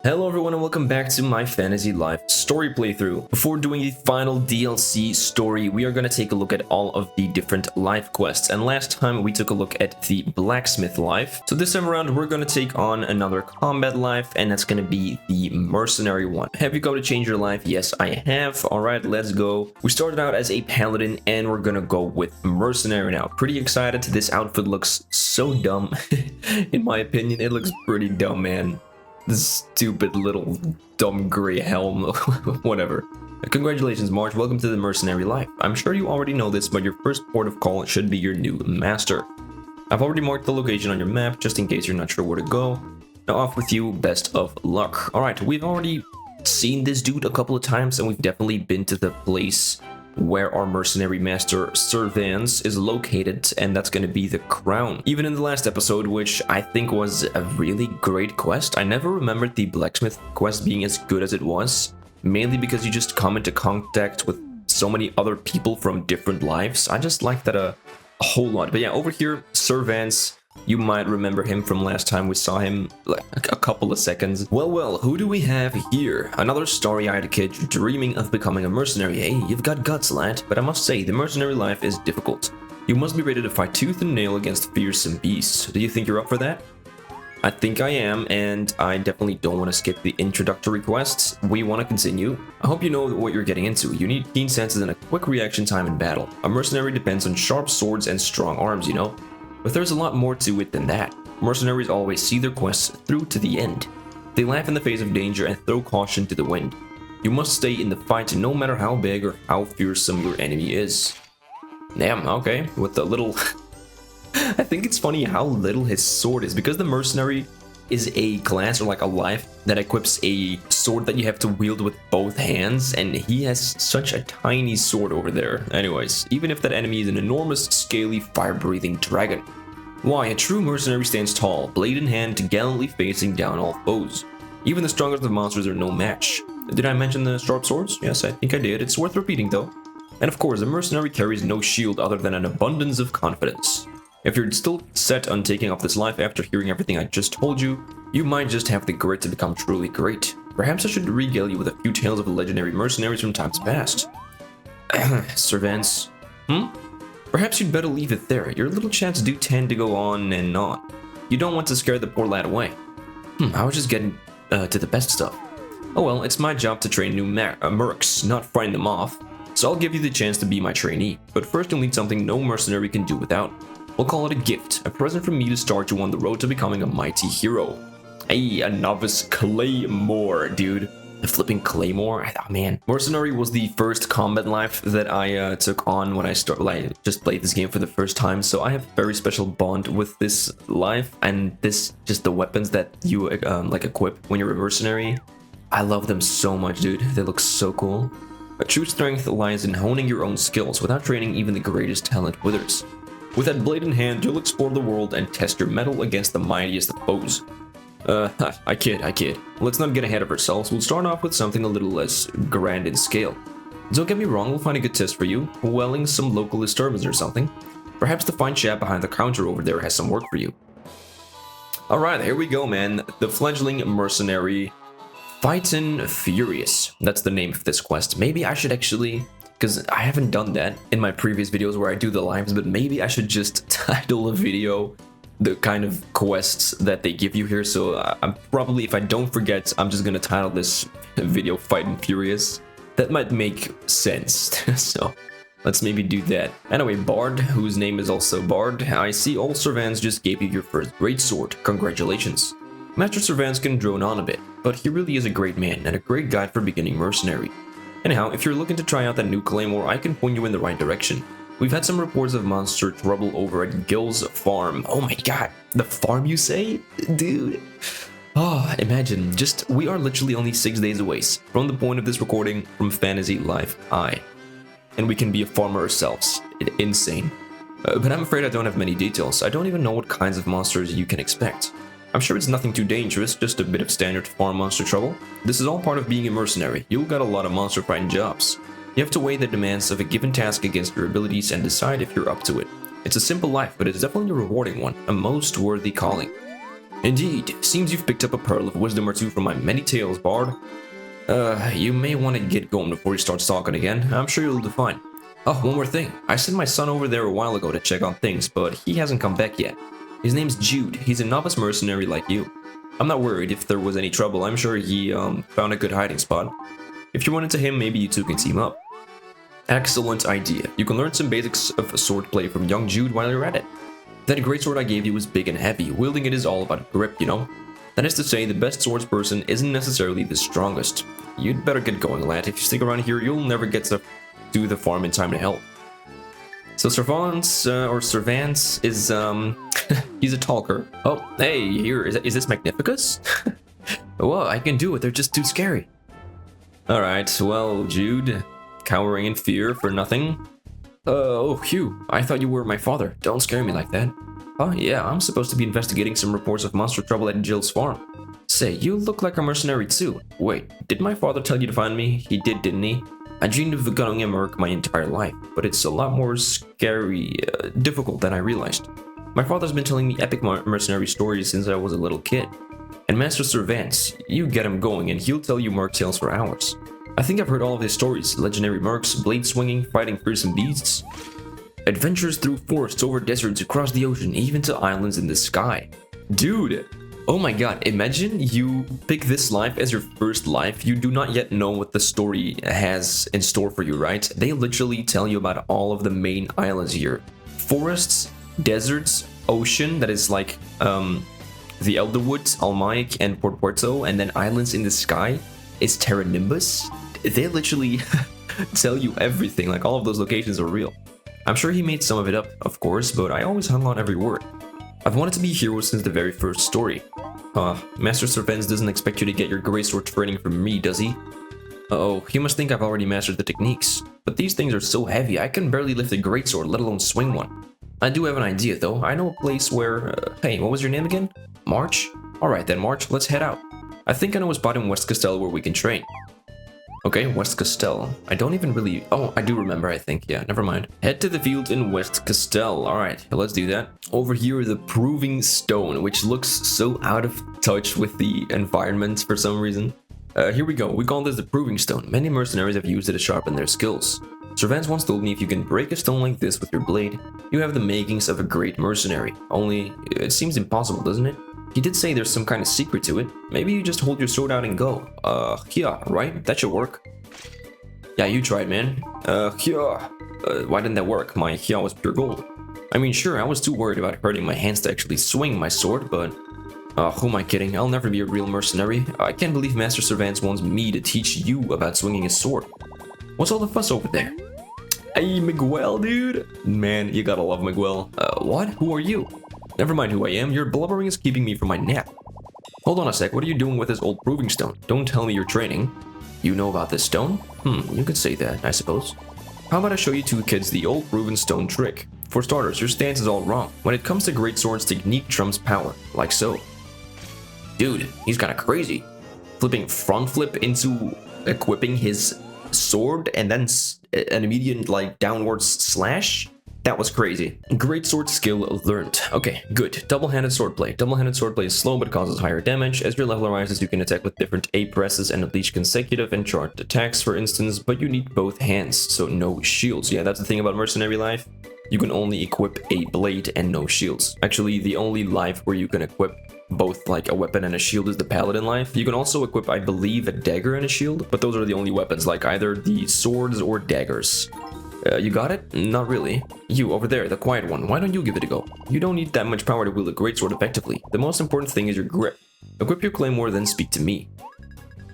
Hello everyone and welcome back to my Fantasy Life story playthrough. Before doing the final DLC story, we are going to take a look at all of the different life quests. And last time we took a look at the blacksmith life. So this time around we're going to take on another combat life, and that's going to be the mercenary one. Have you got to change your life? Yes, I have. Alright, let's go. We started out as a paladin and we're going to go with mercenary now. Pretty excited. This outfit looks so dumb. In my opinion, it looks pretty dumb, man. This stupid little dumb gray helm, whatever. Congratulations, March. Welcome to the mercenary life. I'm sure you already know this, but your first port of call should be your new master. I've already marked the location on your map, just in case you're not sure where to go. Now off with you, best of luck. Alright, we've already seen this dude a couple of times, and we've definitely been to the place where our mercenary master Sir Vance is located, and that's going to be the crown. Even in the last episode, which I think was a really great quest, I never remembered the blacksmith quest being as good as it was, mainly because you just come into contact with so many other people from different lives. I just like that a whole lot. But yeah, over here, Sir Vance, you might remember him from last time we saw him, like a couple of seconds. Well, who do we have here? Another starry-eyed kid dreaming of becoming a mercenary. Hey, you've got guts, lad. But I must say, the mercenary life is difficult. You must be ready to fight tooth and nail against fearsome beasts. Do you think you're up for that? I think I am, and I definitely don't want to skip the introductory quests. We want to continue. I hope you know what you're getting into. You need keen senses and a quick reaction time in battle. A mercenary depends on sharp swords and strong arms, you know? But there's a lot more to it than that. Mercenaries always see their quests through to the end. They laugh in the face of danger and throw caution to the wind. You must stay in the fight no matter how big or how fearsome your enemy is. Damn, okay, with the little... I think it's funny how little his sword is, because the mercenary is a class or like a life that equips a sword that you have to wield with both hands, and he has such a tiny sword over there. Anyways, even if that enemy is an enormous, scaly, fire-breathing dragon. Why, a true mercenary stands tall, blade in hand, gallantly facing down all foes. Even the strongest of monsters are no match. Did I mention the sharp swords? Yes, I think I did. It's worth repeating though. And of course, a mercenary carries no shield other than an abundance of confidence. If you're still set on taking off this life after hearing everything I just told you, you might just have the grit to become truly great. Perhaps I should regale you with a few tales of legendary mercenaries from times past. Sir Vance. Perhaps you'd better leave it there. Your little chats do tend to go on and on. You don't want to scare the poor lad away. I was just getting to the best stuff. Oh well, it's my job to train new mercs, not frighten them off. So I'll give you the chance to be my trainee. But first you'll need something no mercenary can do without. We'll call it a gift, a present from me to start you on the road to becoming a mighty hero. Hey, a novice claymore, dude. The flipping claymore? Oh man. Mercenary was the first combat life that I took on when I just played this game for the first time, so I have a very special bond with this life, and just the weapons that you like equip when you're a mercenary. I love them so much, dude. They look so cool. A true strength lies in honing your own skills. Without training, even the greatest talent withers. With that blade in hand, you'll explore the world and test your mettle against the mightiest of foes. I kid. Let's not get ahead of ourselves. We'll start off with something a little less grand in scale. Don't get me wrong, we'll find a good test for you, quelling some local disturbance or something. Perhaps the fine chap behind the counter over there has some work for you. Alright, here we go, man. The fledgling mercenary, Fightin Furious. That's the name of this quest. Maybe I should actually... because I haven't done that in my previous videos where I do the lives, but maybe I should just title a video the kind of quests that they give you here. So I'm probably, if I don't forget, I'm just gonna title this video Fightin Furious. That might make sense. So let's maybe do that. Anyway, Bard, whose name is also Bard, I see all Sir Vance just gave you your first great sword. Congratulations. Master Sir Vance can drone on a bit, but he really is a great man and a great guide for beginning mercenary. Anyhow, if you're looking to try out that new claymore, I can point you in the right direction. We've had some reports of monster trouble over at Gil's farm. Oh my god, the farm you say? Dude. Oh, imagine, we are literally only 6 days away from the point of this recording from Fantasy Life I. And we can be a farmer ourselves. Insane. But I'm afraid I don't have many details. I don't even know what kinds of monsters you can expect. I'm sure it's nothing too dangerous, just a bit of standard farm monster trouble. This is all part of being a mercenary. You've got a lot of monster fighting jobs. You have to weigh the demands of a given task against your abilities and decide if you're up to it. It's a simple life, but it's definitely a rewarding one, a most worthy calling. Indeed, seems you've picked up a pearl of wisdom or two from my many tales, Bard. You may want to get going before he starts talking again. I'm sure you'll do fine. Oh, one more thing. I sent my son over there a while ago to check on things, but he hasn't come back yet. His name's Jude. He's a novice mercenary like you. I'm not worried if there was any trouble. I'm sure he found a good hiding spot. If you run into him, maybe you two can team up. Excellent idea. You can learn some basics of swordplay from young Jude while you're at it. That greatsword I gave you was big and heavy. Wielding it is all about grip, you know? That is to say, the best swordsperson isn't necessarily the strongest. You'd better get going, lad. If you stick around here, you'll never get to do the farm in time to help. So Servance, or Servance, is, he's a talker. Oh, hey, here, is this Magnificus? Well, I can do it, they're just too scary. Alright, well, Jude, cowering in fear for nothing. Oh, Hugh, I thought you were my father. Don't scare me like that. Oh, yeah, I'm supposed to be investigating some reports of monster trouble at Jill's farm. Say, you look like a mercenary too. Wait, did my father tell you to find me? He did, didn't he? I dreamed of becoming a merc my entire life, but it's a lot more scary, difficult than I realized. My father's been telling me epic mercenary stories since I was a little kid. And Master Servance, you get him going and he'll tell you merc tales for hours. I think I've heard all of his stories, legendary mercs, blade swinging, fighting fearsome beasts. Adventures through forests, over deserts, across the ocean, even to islands in the sky. Dude! Oh my god, imagine you pick this life as your first life. You do not yet know what the story has in store for you, right? They literally tell you about all of the main islands here. Forests, deserts, ocean, that is like the Elderwoods, Almaik, and Port Puerto, and then islands in the sky is Terra Nimbus. They literally tell you everything, like all of those locations are real. I'm sure he made some of it up, of course, but I always hung on every word. I've wanted to be a hero since the very first story. Master Servance doesn't expect you to get your greatsword training from me, does he? Uh-oh, he must think I've already mastered the techniques. But these things are so heavy, I can barely lift a greatsword, let alone swing one. I do have an idea, though. I know a place where... hey, what was your name again? March? Alright then, March, let's head out. I think I know a spot in West Castell where we can train. Okay, West Castell. I don't even really... oh, I do remember, I think. Yeah, never mind. Head to the field in West Castell. Alright, let's do that. Over here, the Proving Stone, which looks so out of touch with the environment for some reason. Here we go. We call this the Proving Stone. Many mercenaries have used it to sharpen their skills. Servance once told me if you can break a stone like this with your blade, you have the makings of a great mercenary. Only, it seems impossible, doesn't it? He did say there's some kind of secret to it. Maybe you just hold your sword out and go. Yeah, right? That should work. Yeah, you tried, man. Yeah. Why didn't that work? My Hya was pure gold. I mean, sure, I was too worried about hurting my hands to actually swing my sword, but... who am I kidding? I'll never be a real mercenary. I can't believe Master Servance wants me to teach you about swinging a sword. What's all the fuss over there? Hey, Miguel, dude. Man, you gotta love Miguel. What? Who are you? Never mind who I am, your blubbering is keeping me from my nap. Hold on a sec, what are you doing with this old proving stone? Don't tell me you're training. You know about this stone? You could say that, I suppose. How about I show you two kids the old proven stone trick? For starters, your stance is all wrong. When it comes to great swords, technique trumps power, like so. Dude, he's kinda crazy. Flipping front flip into equipping his sword and then an immediate like downwards slash? That was crazy. Great sword skill learned. Okay, good. Double-handed swordplay. Double-handed swordplay is slow but causes higher damage. As your level rises, you can attack with different A presses and unleash consecutive and charged attacks, for instance, but you need both hands, so no shields. Yeah, that's the thing about mercenary life. You can only equip a blade and no shields. Actually, the only life where you can equip both like a weapon and a shield is the paladin life. You can also equip, I believe, a dagger and a shield, but those are the only weapons, like either the swords or daggers. You got it? Not really. You, over there, the quiet one, why don't you give it a go? You don't need that much power to wield a greatsword effectively. The most important thing is your grip. Equip your claymore, then speak to me.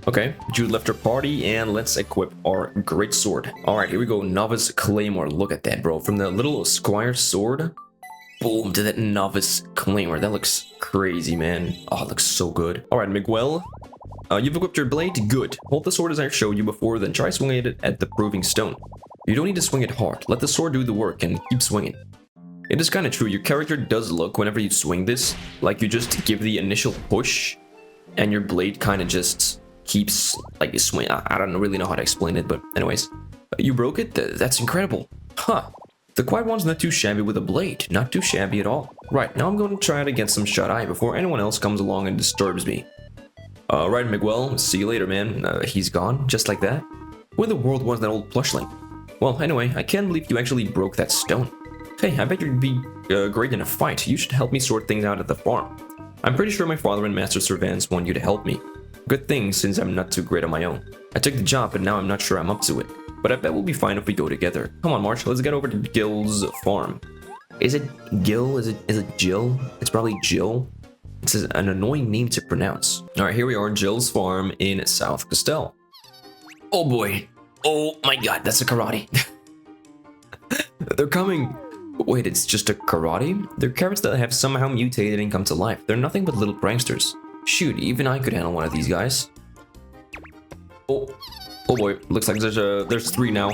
Okay, Jude left our party, and let's equip our greatsword. Alright, here we go, novice claymore. Look at that, bro. From the little squire sword, boom, to that novice claymore. That looks crazy, man. Oh, it looks so good. Alright, Miguel. You've equipped your blade? Good. Hold the sword as I showed you before, then try swinging it at the proving stone. You don't need to swing it hard. Let the sword do the work and keep swinging. It is kind of true. Your character does look, whenever you swing this, like you just give the initial push and your blade kind of just keeps, like, you swing. I don't really know how to explain it, but anyways. You broke it? That's incredible. Huh. The quiet one's not too shabby with a blade. Not too shabby at all. Right, now I'm going to try to get some shut-eye before anyone else comes along and disturbs me. Right, Miguel, see you later, man. He's gone, just like that. Who in the world was that old plushling? Well, anyway, I can't believe you actually broke that stone. Hey, I bet you'd be great in a fight. You should help me sort things out at the farm. I'm pretty sure my father and Master Servants want you to help me. Good thing, since I'm not too great on my own. I took the job, but now I'm not sure I'm up to it. But I bet we'll be fine if we go together. Come on, March, let's get over to Gil's farm. Is it Gil? Is it Jill? It's probably Jill. It's an annoying name to pronounce. Alright, here we are, Jill's farm in South Castell. Oh boy. Oh my god, that's a karate. They're coming. Wait, it's just a karate? They're carrots that have somehow mutated and come to life. They're nothing but little pranksters. Shoot, even I could handle one of these guys. Oh boy, looks like there's 3 now.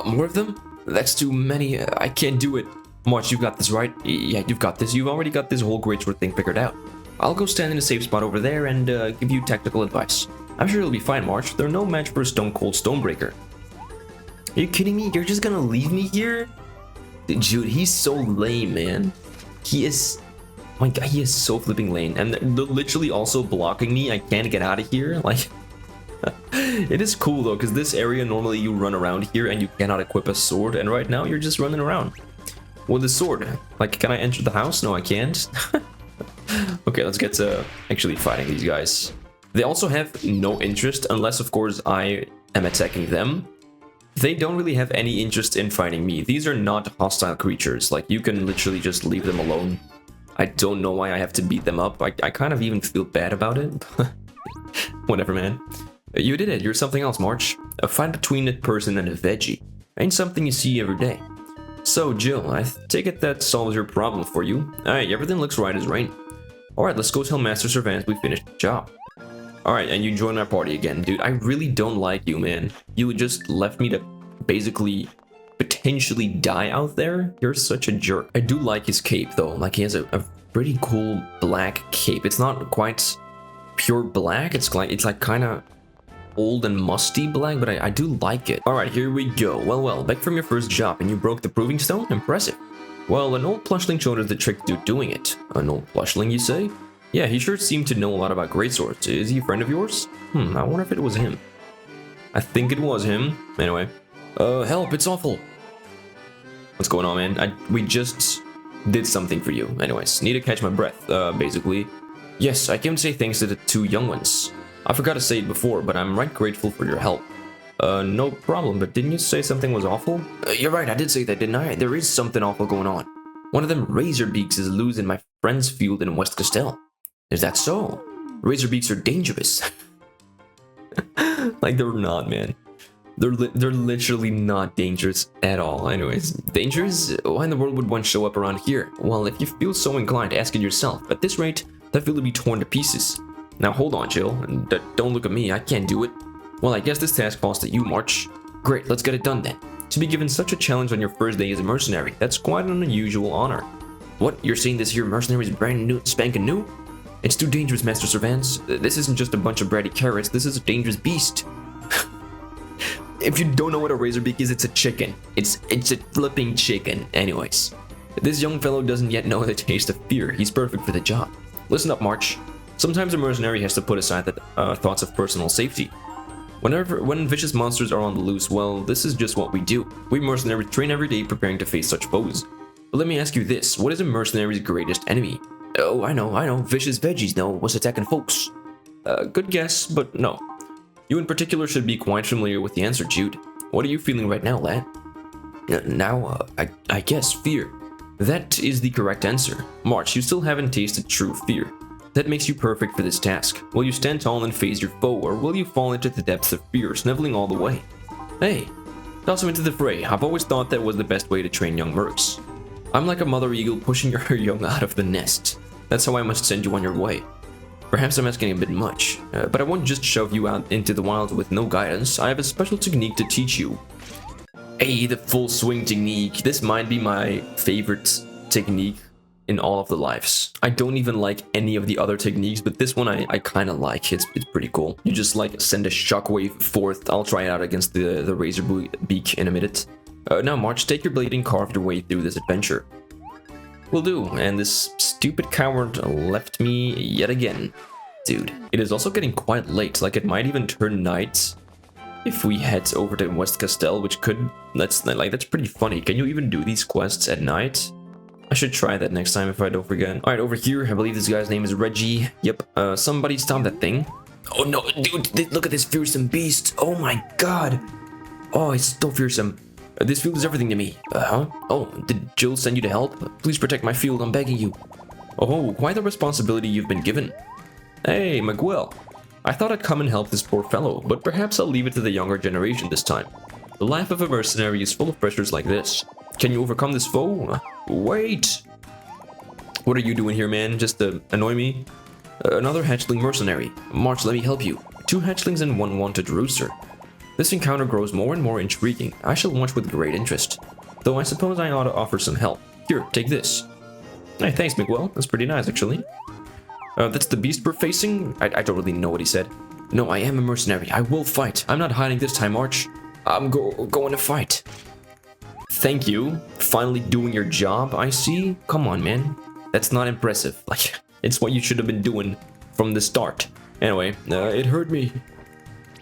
More of them? That's too many. I can't do it. March, you've got this, right? Yeah, you've got this. You've already got this whole greatsword thing figured out. I'll go stand in a safe spot over there and give you tactical advice. I'm sure you'll be fine, March. They're no match for a stone-cold stonebreaker. Are you kidding me? You're just gonna leave me here? Dude, he's so lame, man. He is... Oh my god, he is so flipping lame. And they're literally also blocking me. I can't get out of here. Like... It is cool, though, because this area, normally you run around here and you cannot equip a sword. And right now, you're just running around with a sword. Like, can I enter the house? No, I can't. Okay, let's get to actually fighting these guys. They also have no interest, unless, of course, I am attacking them. They don't really have any interest in fighting me. These are not hostile creatures. Like, you can literally just leave them alone. I don't know why I have to beat them up. I kind of even feel bad about it. Whatever, man. You did it. You're something else, March. A fight between a person and a veggie. Ain't something you see every day. So, Jill, I take it that solves your problem for you. Alright, everything looks right as rain. Alright, let's go tell Master Servants we finished the job. Alright, and you join our party again. Dude, I really don't like you, man. You just left me to basically potentially die out there. You're such a jerk. I do like his cape, though. Like, he has a pretty cool black cape. It's not quite pure black. It's like kind of old and musty black, but I do like it. Alright, here we go. Well, back from your first job, and you broke the proving stone? Impressive. Well, an old plushling showed us the trick to doing it. An old plushling, you say? Yeah, he sure seemed to know a lot about greatswords. Is he a friend of yours? I wonder if it was him. I think it was him. Anyway. Help, it's awful. What's going on, man? We just did something for you. Anyways, need to catch my breath, basically. Yes, I came to say thanks to the 2 young ones. I forgot to say it before, but I'm right grateful for your help. No problem, but didn't you say something was awful? You're right, I did say that, didn't I? There is something awful going on. One of them Razorbeaks is loose in my friend's field in West Castell. Is that so? Razorbeaks are dangerous. Like, they're not, man. They're literally not dangerous at all. Anyways, dangerous? Why in the world would one show up around here? Well, if you feel so inclined, ask it yourself. At this rate, that field will be torn to pieces. Now hold on, Jill. Don't look at me, I can't do it. Well, I guess this task falls to you, March. Great, let's get it done then. To be given such a challenge on your first day as a mercenary, that's quite an unusual honor. What, you're saying this here mercenary is brand new, spanking new? It's too dangerous, Master Servants. This isn't just a bunch of bratty carrots, this is a dangerous beast. If you don't know what a Razorbeak is, it's a chicken. It's a flipping chicken. Anyways, this young fellow doesn't yet know the taste of fear. He's perfect for the job. Listen up, March. Sometimes a mercenary has to put aside the thoughts of personal safety. When vicious monsters are on the loose, well, this is just what we do. We mercenaries train every day preparing to face such foes. But let me ask you this, what is a mercenary's greatest enemy? Oh, I know, vicious veggies know what's attacking folks. Good guess, but no. You in particular should be quite familiar with the answer, Jude. What are you feeling right now, lad? I guess fear. That is the correct answer. March, you still haven't tasted true fear. That makes you perfect for this task. Will you stand tall and face your foe, or will you fall into the depths of fear, sniveling all the way? Hey, toss him into the fray. I've always thought that was the best way to train young mercs. I'm like a mother eagle pushing her young out of the nest. That's how I must send you on your way. Perhaps I'm asking a bit much, but I won't just shove you out into the wild with no guidance. I have a special technique to teach you. Hey, the full swing technique. This might be my favorite technique in all of the lives. I don't even like any of the other techniques, but this one I kind of like. It's pretty cool. You just like send a shockwave forth. I'll try it out against the Razorbeak in a minute. Now March, take your blade and carve your way through this adventure. Will do. And this stupid coward left me yet again. Dude, it is also getting quite late. Like, it might even turn night if we head over to West Castell, which could... that's pretty funny. Can you even do these quests at night? I should try that next time if I don't forget. Alright, over here, I believe this guy's name is Reggie. Yep, somebody stop that thing. Oh no, dude, look at this fearsome beast. Oh my god. Oh, it's so fearsome. This field is everything to me. Huh? Oh, did Jill send you to help? Please protect my field, I'm begging you. Oh, quite the responsibility you've been given. Hey, Miguel. I thought I'd come and help this poor fellow, but perhaps I'll leave it to the younger generation this time. The life of a mercenary is full of pressures like this. Can you overcome this foe? Wait! What are you doing here, man? Just to annoy me? Another hatchling mercenary. March, let me help you. 2 hatchlings and 1 wanted rooster. This encounter grows more and more intriguing. I shall watch with great interest. Though I suppose I ought to offer some help. Here, take this. Hey, thanks, Miguel. That's pretty nice, actually. That's the beast we're facing? I don't really know what he said. No, I am a mercenary. I will fight. I'm not hiding this time, March. I'm going to fight. Thank you. Finally doing your job, I see. Come on, man. That's not impressive. Like, it's what you should have been doing from the start. Anyway, it hurt me.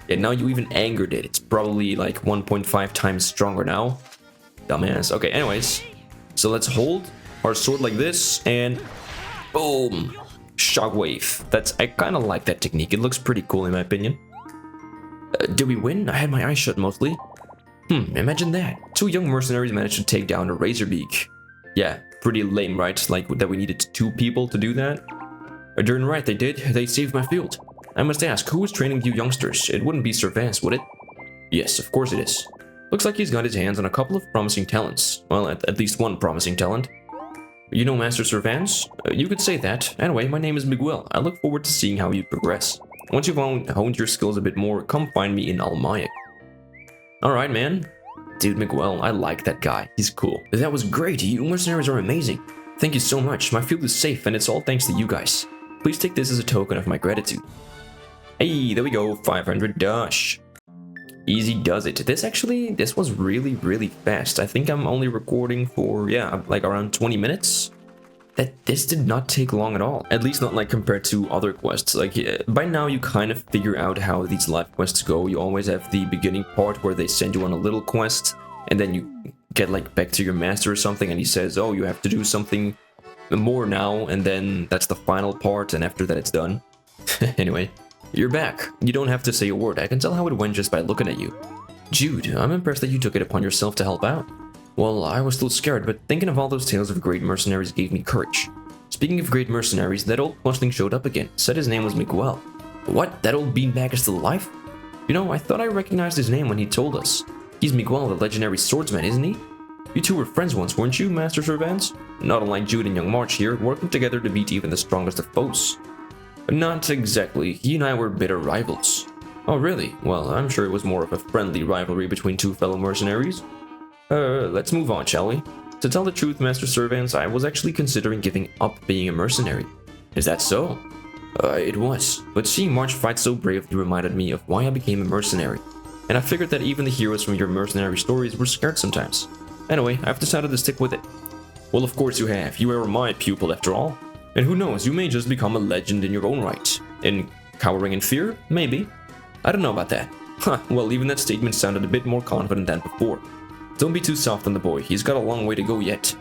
Yeah, now you even angered it. It's probably like 1.5 times stronger now. Dumbass. Okay, anyways. So let's hold our sword like this and boom. Shockwave. I kind of like that technique. It looks pretty cool in my opinion. Did we win? I had my eyes shut mostly. Imagine that. 2 young mercenaries managed to take down a Razorbeak. Yeah, pretty lame, right? Like that we needed 2 people to do that. Darn right they did. They saved my field. I must ask, who is training you youngsters? It wouldn't be Sir Vance, would it? Yes, of course it is. Looks like he's got his hands on a couple of promising talents. Well, at least one promising talent. You know Master Sir Vance? You could say that. Anyway, my name is Miguel. I look forward to seeing how you progress. Once you've honed your skills a bit more, come find me in Almayak. Alright, man. Dude, Miguel, I like that guy. He's cool. That was great. You mercenaries are amazing. Thank you so much. My field is safe, and it's all thanks to you guys. Please take this as a token of my gratitude. Hey, there we go. 500 dash. Easy does it. This was really, really fast. I think I'm only recording for, yeah, like around 20 minutes. This did not take long at all. At least not like compared to other quests. Like, by now you kind of figure out how these life quests go. You always have the beginning part where they send you on a little quest, and then you get like back to your master or something, and he says, oh, you have to do something more now, and then that's the final part, and after that it's done. Anyway, you're back. You don't have to say a word. I can tell how it went just by looking at you. Jude, I'm impressed that you took it upon yourself to help out. Well, I was still scared, but thinking of all those tales of great mercenaries gave me courage. Speaking of great mercenaries, that old plushling showed up again. Said his name was Miguel. What? That old beanbag is still alive? You know, I thought I recognized his name when he told us. He's Miguel, the legendary swordsman, isn't he? You two were friends once, weren't you, Master Sir Vance? Not unlike Jude and young March here, working together to beat even the strongest of foes. Not exactly. He and I were bitter rivals. Oh, really? Well, I'm sure it was more of a friendly rivalry between 2 fellow mercenaries. Let's move on, shall we? To tell the truth, Master Sir Vance, I was actually considering giving up being a mercenary. Is that so? It was. But seeing March fight so bravely reminded me of why I became a mercenary. And I figured that even the heroes from your mercenary stories were scared sometimes. Anyway, I've decided to stick with it. Well, of course you have. You are my pupil after all. And who knows, you may just become a legend in your own right. In cowering in fear? Maybe. I don't know about that. Huh, well, even that statement sounded a bit more confident than before. Don't be too soft on the boy, he's got a long way to go yet.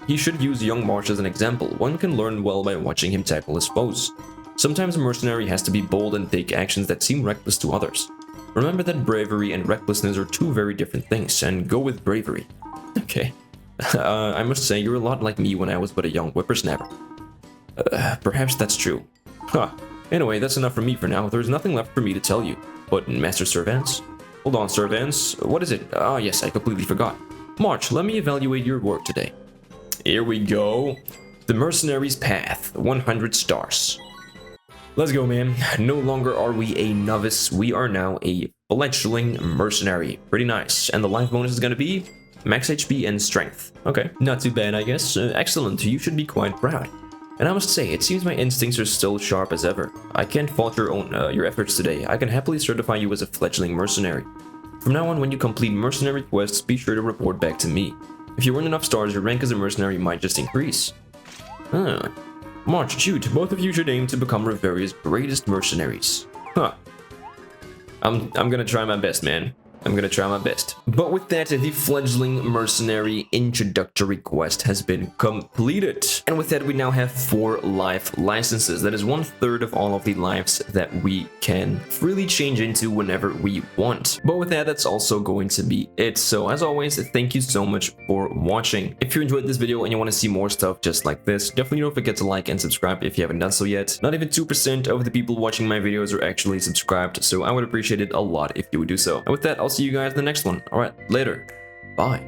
He should use young March as an example. One can learn well by watching him tackle his foes. Sometimes a mercenary has to be bold and take actions that seem reckless to others. Remember that bravery and recklessness are 2 very different things, and go with bravery. Okay. I must say, you're a lot like me when I was but a young whippersnapper. Perhaps that's true. Huh. Anyway, that's enough for me for now. There's nothing left for me to tell you. But, Master Sir Vance? Hold on, Sir Vance. What is it? Ah, yes, I completely forgot. March, let me evaluate your work today. Here we go. The Mercenary's Path. 100 stars. Let's go, man. No longer are we a novice. We are now a fledgling mercenary. Pretty nice. And the life bonus is going to be max HP and strength. Okay, not too bad, I guess. Excellent. You should be quite proud. And I must say, it seems my instincts are still sharp as ever. I can't fault your efforts today. I can happily certify you as a fledgling mercenary. From now on, when you complete mercenary quests, be sure to report back to me. If you earn enough stars, your rank as a mercenary might just increase. Huh. March, shoot, both of you should aim to become Riveria's greatest mercenaries. Huh. I'm gonna try my best, man. I'm gonna try my best. But with that, the fledgling mercenary introductory quest has been completed. And with that, we now have 4 life licenses. That is 1/3 of all of the lives that we can freely change into whenever we want. But with that, that's also going to be it. So as always, thank you so much for watching. If you enjoyed this video and you want to see more stuff just like this, definitely don't forget to like and subscribe if you haven't done so yet. Not even 2% of the people watching my videos are actually subscribed, so I would appreciate it a lot if you would do so. And with that, I'll see you guys in the next one. Alright, later. Bye.